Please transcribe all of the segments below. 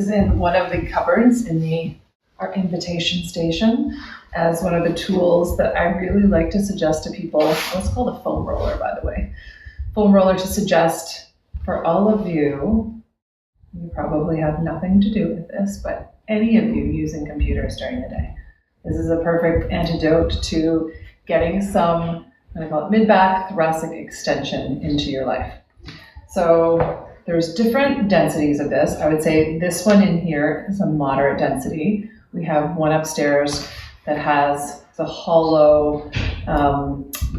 is in one of the cupboards in our invitation station as one of the tools that I really like to suggest to people. It's called a foam roller, by the way. Foam roller to suggest for all of you. You probably have nothing to do with this, but any of you using computers during the day, this is a perfect antidote to getting some, I call it mid-back thoracic extension into your life. So there's different densities of this. I would say this one in here is a moderate density. We have one upstairs that has the hollow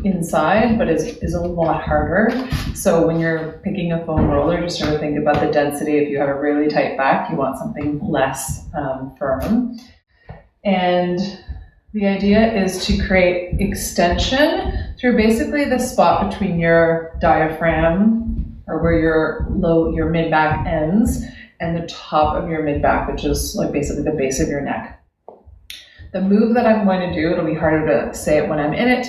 inside, but is a lot harder. So when you're picking a foam roller, just sort of think about the density. If you have a really tight back, you want something less firm. And the idea is to create extension through basically the spot between your diaphragm, or where your mid-back ends, and the top of your mid-back, which is like basically the base of your neck. The move that I'm going to do, it'll be harder to say it when I'm in it,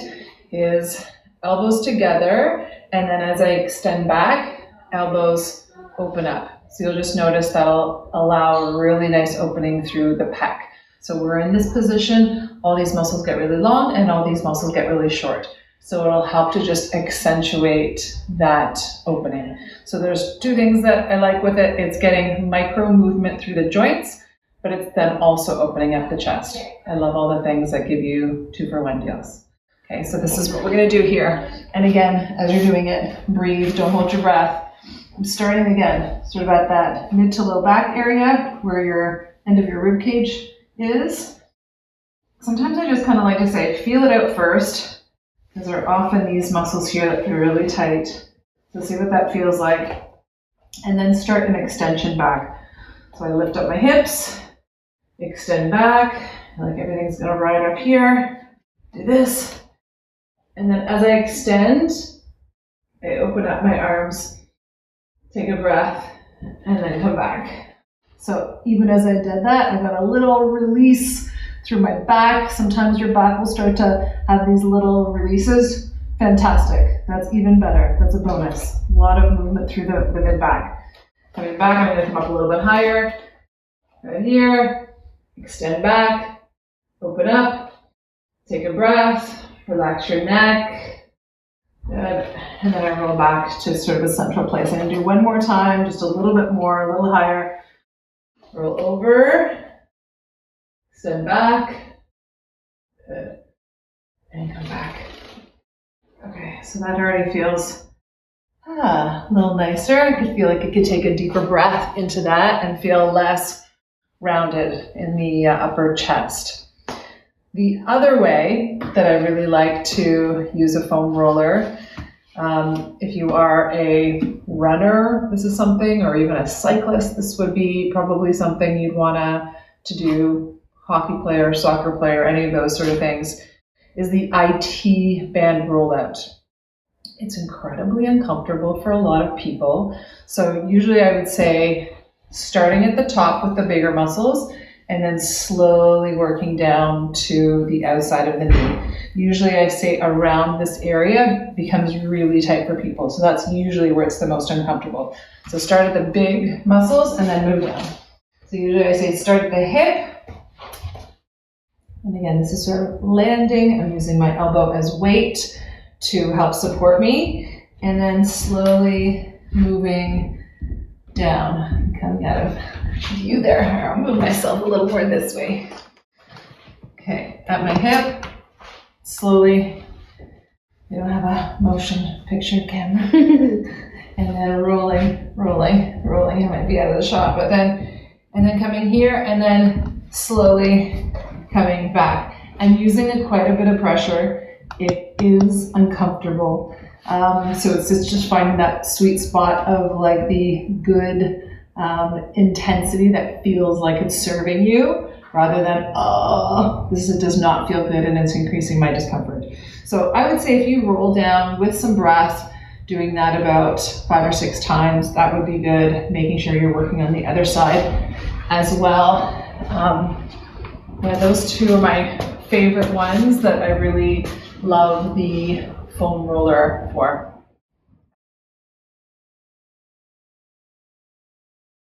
is elbows together, and then as I extend back, elbows open up. So you'll just notice that'll allow a really nice opening through the pec. So we're in this position, all these muscles get really long and all these muscles get really short. So it'll help to just accentuate that opening. So there's two things that I like with it. It's getting micro movement through the joints, but it's then also opening up the chest. I love all the things that give you 2-for-1 deals. Okay, so this is what we're gonna do here. And again, as you're doing it, breathe, don't hold your breath. I'm starting again, sort of at that mid to low back area where your end of your rib cage is. Sometimes I just kind of like to say, feel it out first, because there are often these muscles here that feel really tight. So see what that feels like. And then start an extension back. So I lift up my hips, extend back, like everything's gonna ride up here. Do this. And then as I extend, I open up my arms, take a breath, and then come back. So even as I did that, I got a little release through my back. Sometimes your back will start to have these little releases. Fantastic. That's even better. That's a bonus. A lot of movement through the mid-back. Coming back, I'm going to come up a little bit higher. Right here. Extend back. Open up. Take a breath. Relax your neck. Good. And then I roll back to sort of a central place. I'm going to do one more time, just a little bit more, a little higher. Roll over. Extend back. Good. And come back. Okay, so that already feels a little nicer. I could feel like I could take a deeper breath into that and feel less rounded in the upper chest. The other way that I really like to use a foam roller, if you are a runner, this is something, or even a cyclist, this would be probably something you'd want to do, hockey player, soccer player, any of those sort of things, is the IT band rollout. It's incredibly uncomfortable for a lot of people. So usually I would say starting at the top with the bigger muscles and then slowly working down to the outside of the knee. Usually I say around this area becomes really tight for people. So that's usually where it's the most uncomfortable. So start at the big muscles and then move down. So usually I say start at the hip. And again, this is sort of landing. I'm using my elbow as weight to help support me. And then slowly moving down, coming out of view there. I'll move myself a little more this way. Okay, at my hip, slowly, we don't have a motion picture camera. And then rolling. I might be out of the shot, but then, and then coming here, and then slowly coming back. I'm using quite a bit of pressure. It is uncomfortable. So it's just finding that sweet spot of like the good intensity that feels like it's serving you, rather than, this does not feel good and it's increasing my discomfort. So I would say if you roll down with some breath, doing that about 5 or 6 times, that would be good. Making sure you're working on the other side as well. Yeah, those two are my favorite ones that I really love the foam roller for.